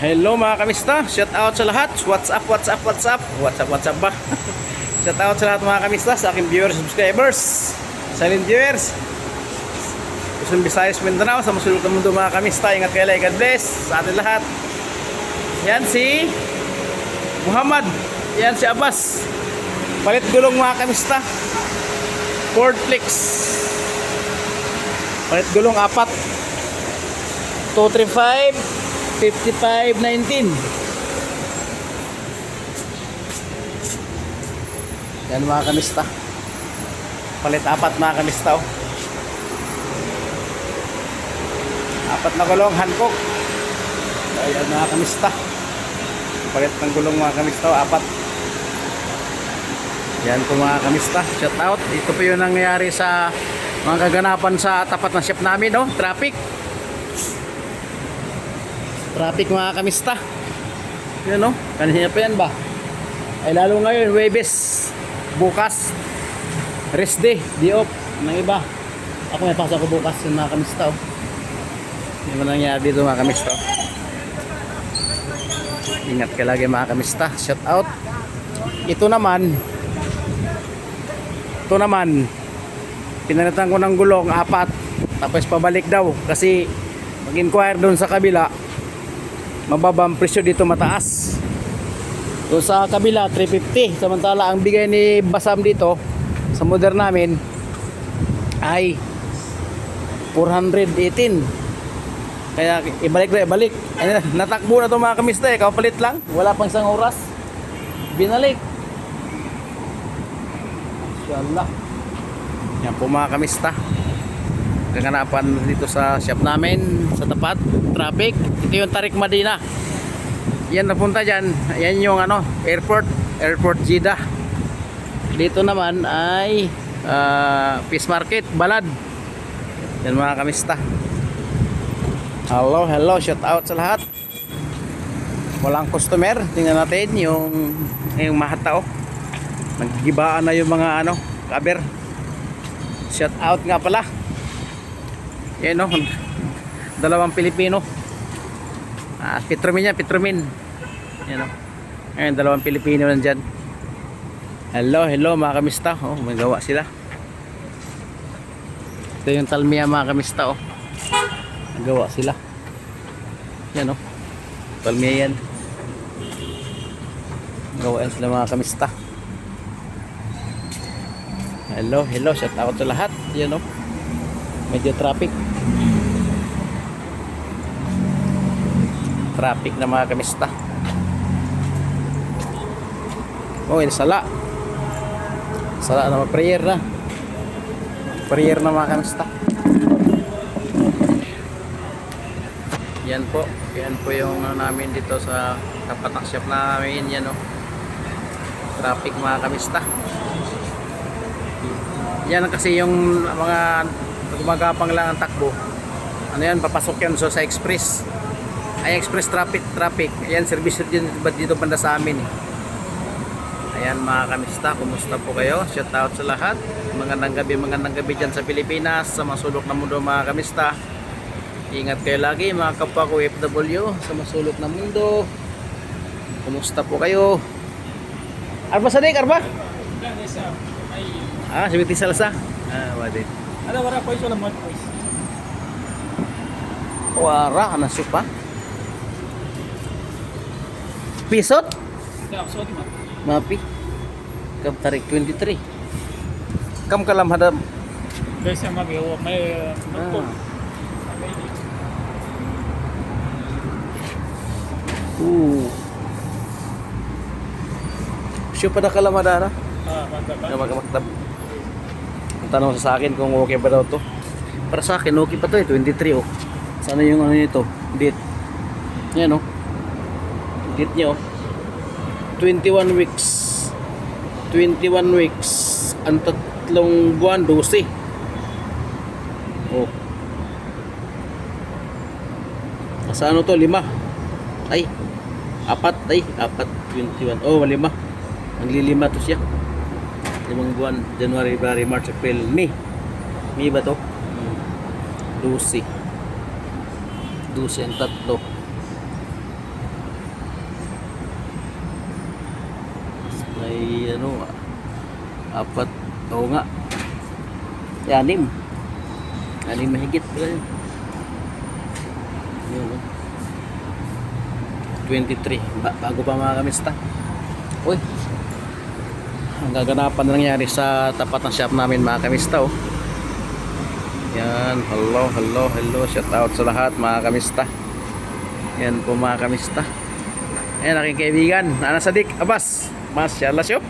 Hello mga kamista, shout out sa lahat. What's up ba? Shout out sa lahat mga kamista, sa aking viewers, subscribers, silent viewers, Luzon, Visayas, Mindanao, sa masulok ng mundo mga kamista. Ingat kayo, God bless sa atin lahat. Yan si Muhammad, yan si Abbas. Palit gulong mga kamista, Ford Flex. Palit gulong 4 235 5519. Yan mga kamista, palit 4 mga kamista, oh. 4 na gulong Hankook. Ayan mga kamista, palit ng gulong mga kamista, 4. Yan po mga kamista, shout out. Ito po yung nangyayari sa mga kaganapan sa tapat ng shop namin, oh. Traffic mga kamista. Yan, no? Kanina pa yan ba? Ay lalo ngayon, Webes. Bukas rest day, day off ng iba. Ako may pasok ko bukas yung mga kamista, oh. Hindi mo nangyari dito mga kamista, oh. Ingat ka lagi mga kamista. Shout out. Ito naman pinalitan ko ng gulong 4, tapos pabalik daw kasi mag-inquire doon sa kabila, mababa ang presyo dito, mataas. So sa kabila 350, samantala ang bigay ni Basam dito sa modern namin ay 418. Kaya ibalik. Ayun, natakbo na to mga kamista, kapalit lang, wala pang isang oras binalik. Inshallah. Yan po mga kamista, kaganapan dito sa shop namin sa tapat, traffic. Ito yung Tariq Madina, yan napunta dyan. Yan yung airport Jeddah. Dito naman ay Fish Market Balad. Yan mga kamista. Hello, shout out sa lahat. Walang customer, tingnan natin yung mahatao. Naggibaan na yung mga cover. Shout out nga pala. Yan, no, 2 Pilipino. Petromin. Yan, no. Ayun, 2 Pilipino nandyan. Hello mga kamista. Oh, may gawa sila. Ito yung Talmia mga kamista, oh. Nagawa sila. Yan, oh. Talmia yan. Gawa yan sila mga kamista. Hello, shout out sa lahat. Yan, oh. Medyo traffic na mga kamista. Oh, yung sala na, prayer na mga kamista. Yan po yung namin dito sa tapat ng shop namin. Yan, oh. Traffic mga kamista. Yan kasi yung mga gumagapang lang ang takbo. Yan, papasok yan so sa express. Ay, express traffic. Ayan, service dito banda sa amin, eh. Ayan mga kamista, kumusta po kayo? Shout out sa lahat. Magandang gabi dyan sa Pilipinas, sa masulok na mundo mga kamista. Ingat kayo lagi mga kapwa ko OFW sa masulok na mundo. Kumusta po kayo? Arba sadik, Arba? Sibiti salasa. Wadid. Wala po iso lang mo po. Wara na supa. Pisot? Mapi. Kam tarik 23. Kam kalam hadam. Guys, may Siya pa na kalamada na? mantap. Magmaktab. Tanong sa akin kung okay ba daw to. Para sa akin okay pa to, 23, oh. Sana yung nito, date. Yan, oh. Date niya, oh. 21 weeks. Ang 3 buwan, 12. Oh. Sa to, 5. Ay, 4, 21. Oh, 5. Naglilima to siya. 5 buwan, January, February, March, April, May ba to? 12 ang 3. May ano, apat, oo nga. Anim. Anim mahigit. Yun, no? 23. Bago pa mga kamista. Uy. Ang gaganapan na nangyari sa tapat ng shop namin mga kamista, oh. Yan. Hello. Shout out sa lahat mga kamista. Yan po mga kamista. Ayan, aking kaibigan. Ana Sadik Abbas. Masyaallah, shop.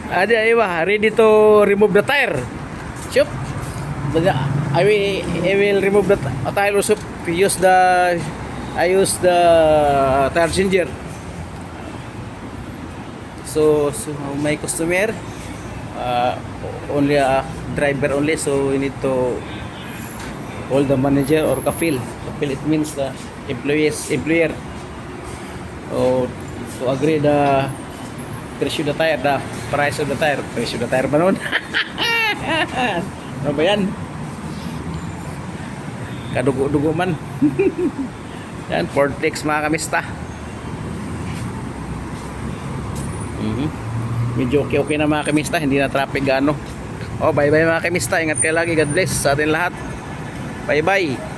Adi, aywa. Ready to remove the tire. Shop. I will remove the tire also. I use the tire changer. So my customer only a driver only, so we need to call the manager or kafil. Kafil, it means the employer. So to agree the price of the tire, the price of the tire. Price of the tire ba nun? Ano ba yan? Kadugo-dugo man. Yan, Vortex mga kamista. Medyo okay na mga kamista, hindi na traffic gaano. Oh, bye bye mga kamista, ingat kayo lagi, God bless sa atin lahat. Bye bye.